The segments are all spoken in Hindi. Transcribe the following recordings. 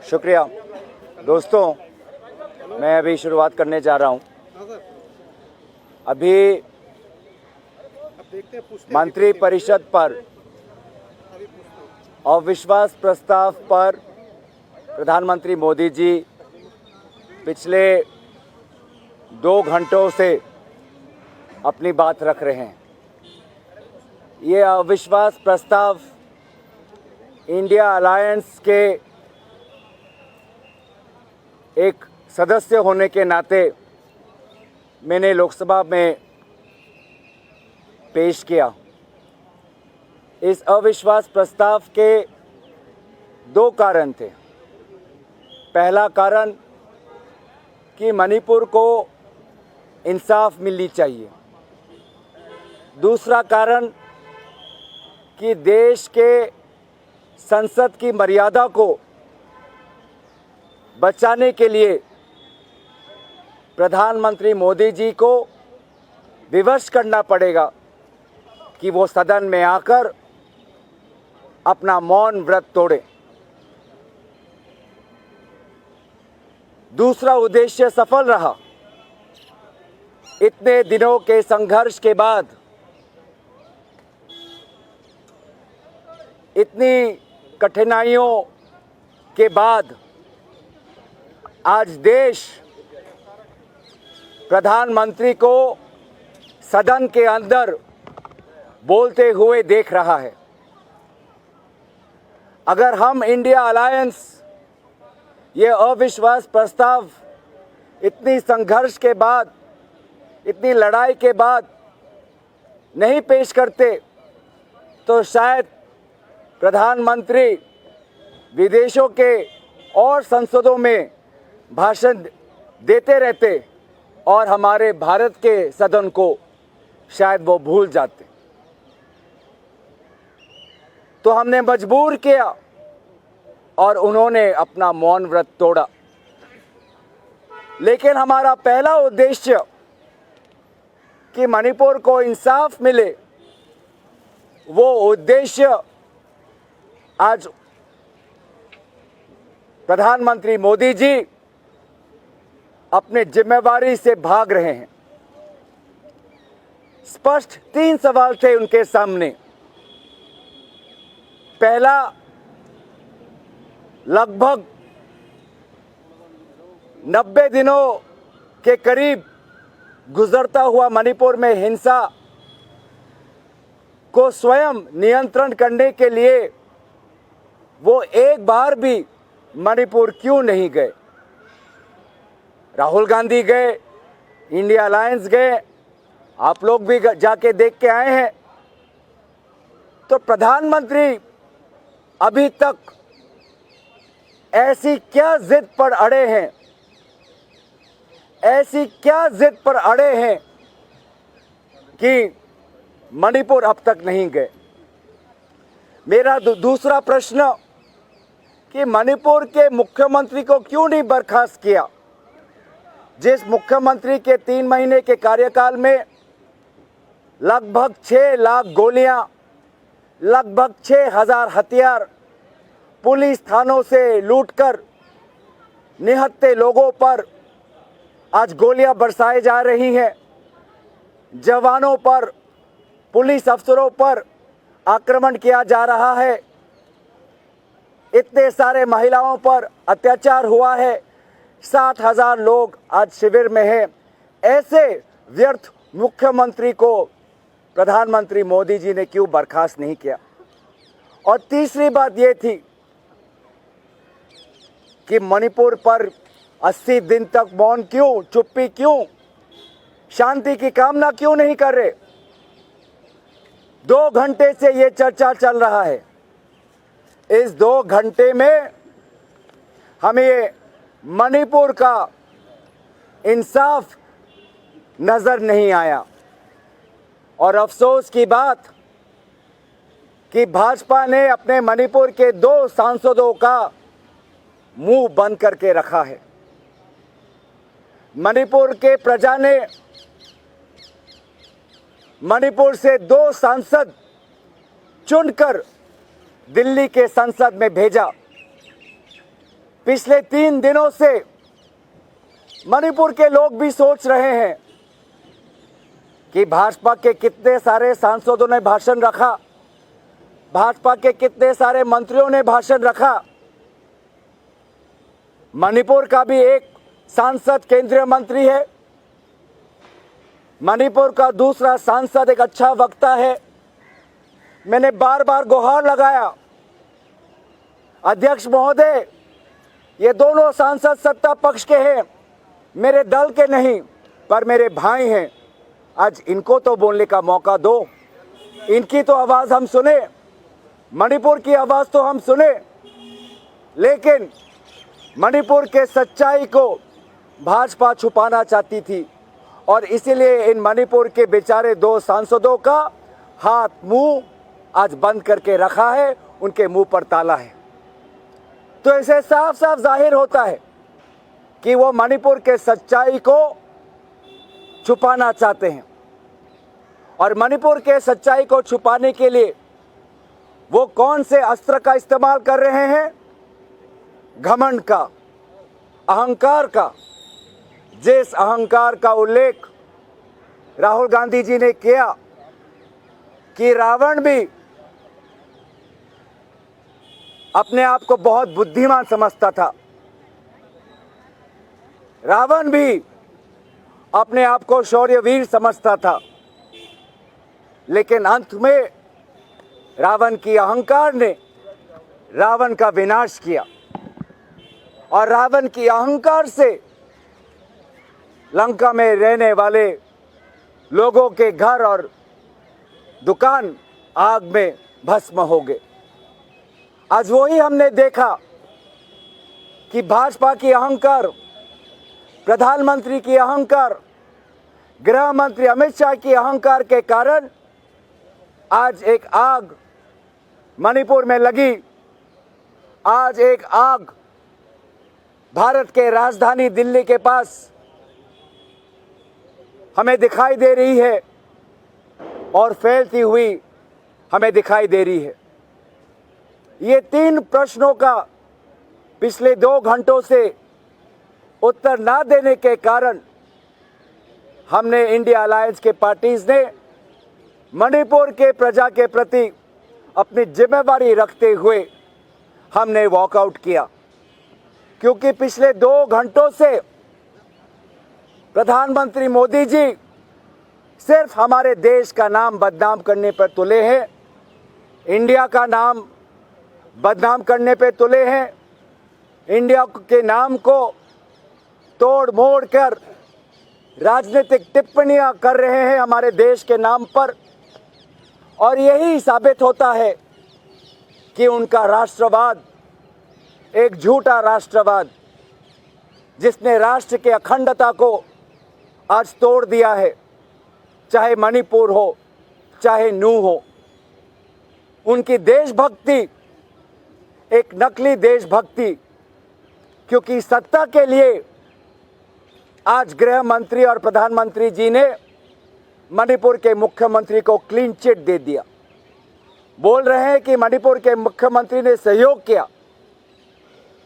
शुक्रिया दोस्तों, मैं अभी शुरुआत करने जा रहा हूं। अभी मंत्री परिषद पर अविश्वास प्रस्ताव पर प्रधानमंत्री मोदी जी पिछले 2 घंटों से अपनी बात रख रहे हैं। ये अविश्वास प्रस्ताव इंडिया अलायंस के एक सदस्य होने के नाते मैंने लोकसभा में पेश किया। इस अविश्वास प्रस्ताव के 2 कारण थे। पहला कारण कि मणिपुर को इंसाफ मिलनी चाहिए। दूसरा कारण कि देश के संसद की मर्यादा को बचाने के लिए प्रधानमंत्री मोदी जी को विवश करना पड़ेगा कि वो सदन में आकर अपना मौन व्रत तोड़े। दूसरा उद्देश्य सफल रहा। इतने दिनों के संघर्ष के बाद, इतनी कठिनाइयों के बाद आज देश प्रधानमंत्री को सदन के अंदर बोलते हुए देख रहा है। अगर हम इंडिया अलायंस ये अविश्वास प्रस्ताव इतनी संघर्ष के बाद, इतनी लड़ाई के बाद नहीं पेश करते तो शायद प्रधानमंत्री विदेशों के और संसदों में भाषण देते रहते और हमारे भारत के सदन को शायद वो भूल जाते। तो हमने मजबूर किया और उन्होंने अपना मौन व्रत तोड़ा। लेकिन हमारा पहला उद्देश्य कि मणिपुर को इंसाफ मिले, वो उद्देश्य आज प्रधानमंत्री मोदी जी अपने जिम्मेवारी से भाग रहे हैं। स्पष्ट 3 सवाल थे उनके सामने। पहला, लगभग 90 दिनों के करीब गुजरता हुआ मणिपुर में हिंसा को स्वयं नियंत्रण करने के लिए वो एक बार भी मणिपुर क्यों नहीं गए? राहुल गांधी गए, इंडिया अलायंस गए, आप लोग भी जाके देख के आए हैं। तो प्रधानमंत्री अभी तक ऐसी क्या जिद पर अड़े हैं, ऐसी क्या जिद पर अड़े हैं कि मणिपुर अब तक नहीं गए? मेरा दूसरा प्रश्न कि मणिपुर के मुख्यमंत्री को क्यों नहीं बर्खास्त किया? जिस मुख्यमंत्री के 3 महीने के कार्यकाल में लगभग 6 लाख गोलियां, लगभग 6,000 हथियार पुलिस थानों से लूटकर निहत्थे लोगों पर आज गोलियां बरसाई जा रही हैं। जवानों पर, पुलिस अफसरों पर आक्रमण किया जा रहा है। इतने सारे महिलाओं पर अत्याचार हुआ है। 60,000 लोग आज शिविर में हैं। ऐसे व्यर्थ मुख्यमंत्री को प्रधानमंत्री मोदी जी ने क्यों बर्खास्त नहीं किया? और तीसरी बात ये थी कि मणिपुर पर 80 दिन तक मौन क्यों, चुप्पी क्यों, शांति की कामना क्यों नहीं कर रहे? 2 घंटे से ये चर्चा चल रहा है। इस 2 घंटे में हमें मणिपुर का इंसाफ नजर नहीं आया। और अफसोस की बात कि भाजपा ने अपने मणिपुर के 2 सांसदों का मुंह बंद करके रखा है। मणिपुर के प्रजा ने मणिपुर से 2 सांसद चुनकर दिल्ली के संसद में भेजा। पिछले 3 दिनों से मणिपुर के लोग भी सोच रहे हैं कि भाजपा के कितने सारे सांसदों ने भाषण रखा, भाजपा के कितने सारे मंत्रियों ने भाषण रखा। मणिपुर का भी एक सांसद केंद्रीय मंत्री है, मणिपुर का दूसरा सांसद एक अच्छा वक्ता है। मैंने बार बार गुहार लगाया, अध्यक्ष महोदय, ये दोनों सांसद सत्ता पक्ष के हैं, मेरे दल के नहीं, पर मेरे भाई हैं। आज इनको तो बोलने का मौका दो, इनकी तो आवाज़ हम सुने, मणिपुर की आवाज़ तो हम सुने। लेकिन मणिपुर के सच्चाई को भाजपा छुपाना चाहती थी और इसीलिए इन मणिपुर के बेचारे 2 सांसदों का हाथ मुंह आज बंद करके रखा है, उनके मुंह पर ताला है। तो इसे साफ साफ जाहिर होता है कि वो मणिपुर के सच्चाई को छुपाना चाहते हैं और मणिपुर के सच्चाई को छुपाने के लिए वो कौन से अस्त्र का इस्तेमाल कर रहे हैं? घमंड का, अहंकार का। जिस अहंकार का उल्लेख राहुल गांधी जी ने किया कि रावण भी अपने आप को बहुत बुद्धिमान समझता था, रावण भी अपने आप को शौर्यवीर समझता था, लेकिन अंत में रावण की अहंकार ने रावण का विनाश किया और रावण की अहंकार से लंका में रहने वाले लोगों के घर और दुकान आग में भस्म हो गए। आज वही हमने देखा कि भाजपा की अहंकार, प्रधानमंत्री की अहंकार, गृह मंत्री अमित शाह की अहंकार के कारण आज एक आग मणिपुर में लगी। आज एक आग भारत के राजधानी दिल्ली के पास हमें दिखाई दे रही है और फैलती हुई हमें दिखाई दे रही है। ये 3 प्रश्नों का पिछले 2 घंटों से उत्तर ना देने के कारण हमने इंडिया अलायंस के पार्टीज ने मणिपुर के प्रजा के प्रति अपनी जिम्मेवारी रखते हुए हमने वॉकआउट किया, क्योंकि पिछले 2 घंटों से प्रधानमंत्री मोदी जी सिर्फ हमारे देश का नाम बदनाम करने पर तुले हैं, इंडिया का नाम बदनाम करने पर तुले हैं, इंडिया के नाम को तोड़ मोड़ कर राजनीतिक टिप्पणियां कर रहे हैं हमारे देश के नाम पर। और यही साबित होता है कि उनका राष्ट्रवाद एक झूठा राष्ट्रवाद, जिसने राष्ट्र के अखंडता को आज तोड़ दिया है, चाहे मणिपुर हो चाहे नू हो। उनकी देशभक्ति एक नकली देशभक्ति, क्योंकि सत्ता के लिए आज गृह मंत्री और प्रधानमंत्री जी ने मणिपुर के मुख्यमंत्री को क्लीन चिट दे दिया। बोल रहे हैं कि मणिपुर के मुख्यमंत्री ने सहयोग किया।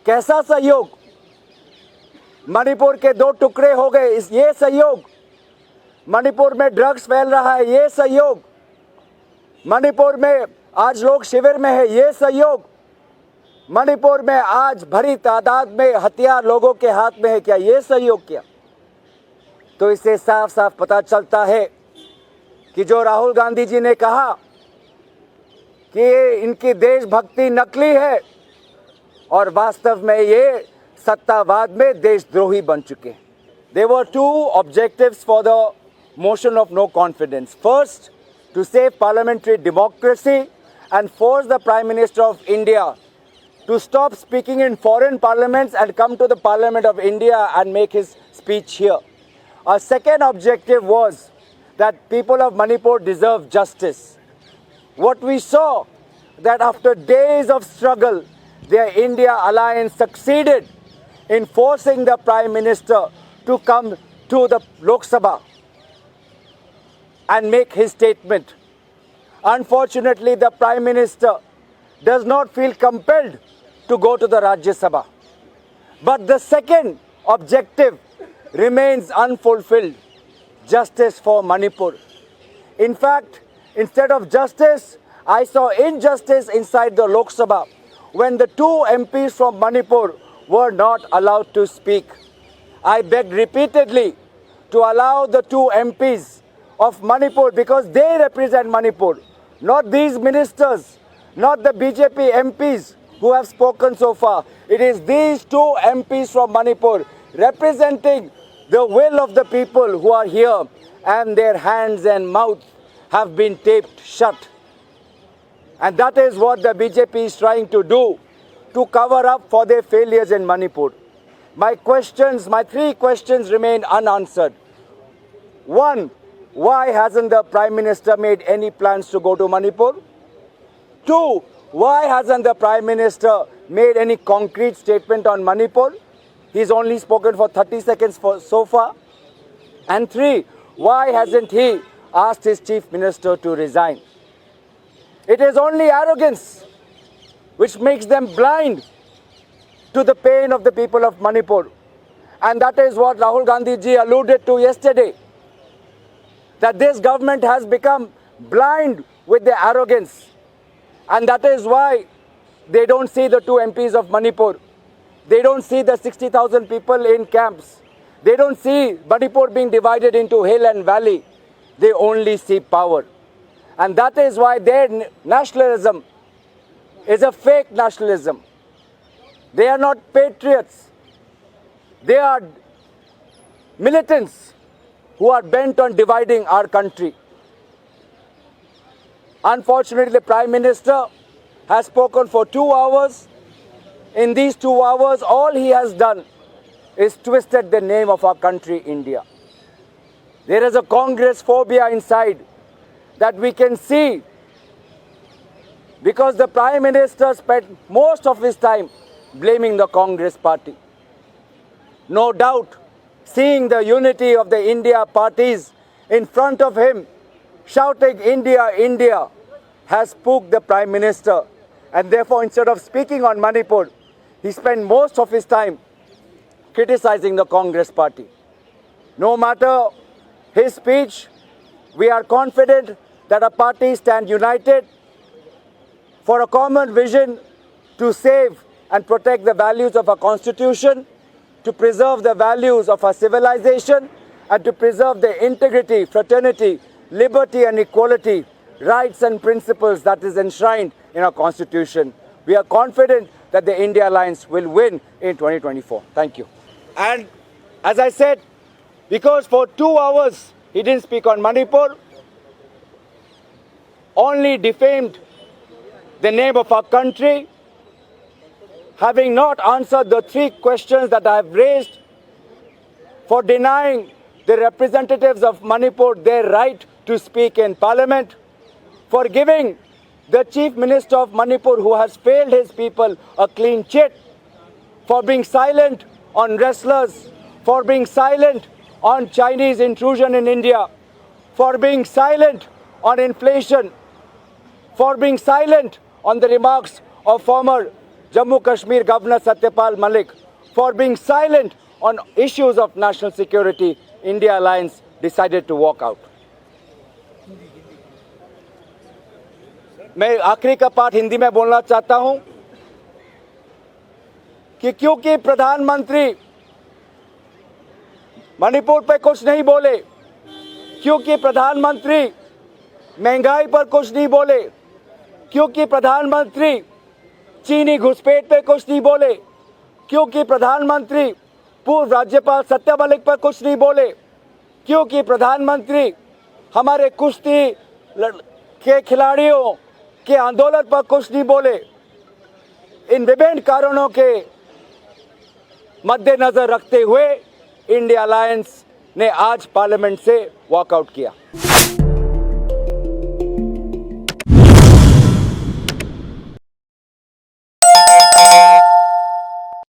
कैसा सहयोग? मणिपुर के 2 टुकड़े हो गए, ये सहयोग? मणिपुर में ड्रग्स फैल रहा है, ये सहयोग? मणिपुर में आज लोग शिविर में है, ये सहयोग? मणिपुर में आज भरी तादाद में हथियार लोगों के हाथ में है, क्या ये सहयोग किया? तो इससे साफ साफ पता चलता है कि जो राहुल गांधी जी ने कहा कि इनकी देशभक्ति नकली है और वास्तव में ये सत्तावाद में देशद्रोही बन चुके हैं। There were 2 objectives for the motion of no confidence. First, to save parliamentary democracy and force the Prime Minister of India to stop speaking in foreign parliaments and come to the Parliament of India and make his speech here. Our second objective was that people of Manipur deserve justice. What we saw, that after days of struggle, their India alliance succeeded in forcing the Prime Minister to come to the Lok Sabha and make his statement. Unfortunately, the Prime Minister does not feel compelled to go to the Rajya Sabha. But the second objective remains unfulfilled: justice for Manipur. In fact, instead of justice, I saw injustice inside the Lok Sabha when the two MPs from Manipur were not allowed to speak. I begged repeatedly to allow the two MPs of Manipur, because they represent Manipur, not these ministers, not the BJP MPs who have spoken so far. It is these two MPs from Manipur representing the will of the people who are here, and their hands and mouths have been taped shut. And that is what the BJP is trying to do, to cover up for their failures in Manipur. My three questions remain unanswered. One, why hasn't the Prime Minister made any plans to go to Manipur? Two, why hasn't the Prime Minister made any concrete statement on Manipur? He's only spoken for 30 seconds so far. And three, why hasn't he asked his Chief Minister to resign? It is only arrogance which makes them blind to the pain of the people of Manipur. And that is what Rahul Gandhi ji alluded to yesterday, that this government has become blind with their arrogance. And that is why they don't see the two MPs of Manipur. They don't see the 60,000 people in camps. They don't see Manipur being divided into hill and valley. They only see power. And that is why their nationalism is a fake nationalism. They are not patriots. They are militants who are bent on dividing our country. Unfortunately, the Prime Minister has spoken for 2 hours. In these 2 hours, all he has done is twisted the name of our country, India. There is a Congress phobia inside that we can see, because the Prime Minister spent most of his time blaming the Congress party. No doubt, seeing the unity of the India parties in front of him, shouting India, India, has spooked the Prime Minister. And therefore, instead of speaking on Manipur, he spent most of his time criticizing the Congress party. No matter his speech, we are confident that our parties stand united for a common vision to save and protect the values of our constitution, to preserve the values of our civilization, and to preserve the integrity, fraternity, liberty and equality, rights and principles that is enshrined in our constitution. We are confident that the India Alliance will win in 2024. Thank you. And as I said, because for 2 hours he didn't speak on Manipur, only defamed the name of our country, having not answered the 3 questions that I have raised, for denying the representatives of Manipur their right to speak in Parliament, for giving the Chief Minister of Manipur, who has failed his people, a clean chit, for being silent on wrestlers, for being silent on Chinese intrusion in India, for being silent on inflation, for being silent on the remarks of former Jammu Kashmir Governor Satyapal Malik, for being silent on issues of national security. India Alliance decided to walk out. मैं आखिरी का पार्ट हिंदी में बोलना चाहता हूं कि क्योंकि प्रधानमंत्री मणिपुर पे कुछ नहीं बोले, क्योंकि प्रधानमंत्री महंगाई पर कुछ नहीं बोले, क्योंकि प्रधानमंत्री चीनी घुसपैठ पे कुछ नहीं बोले, क्योंकि प्रधानमंत्री पूर्व राज्यपाल सत्यपाल मलिक पर कुछ नहीं बोले, क्योंकि प्रधानमंत्री हमारे कुश्ती के खिलाड़ियों के आंदोलन पर कुछ नहीं बोले। इन विभिन्न कारणों के मद्देनजर रखते हुए इंडिया अलायंस ने आज पार्लियामेंट से वॉकआउट किया।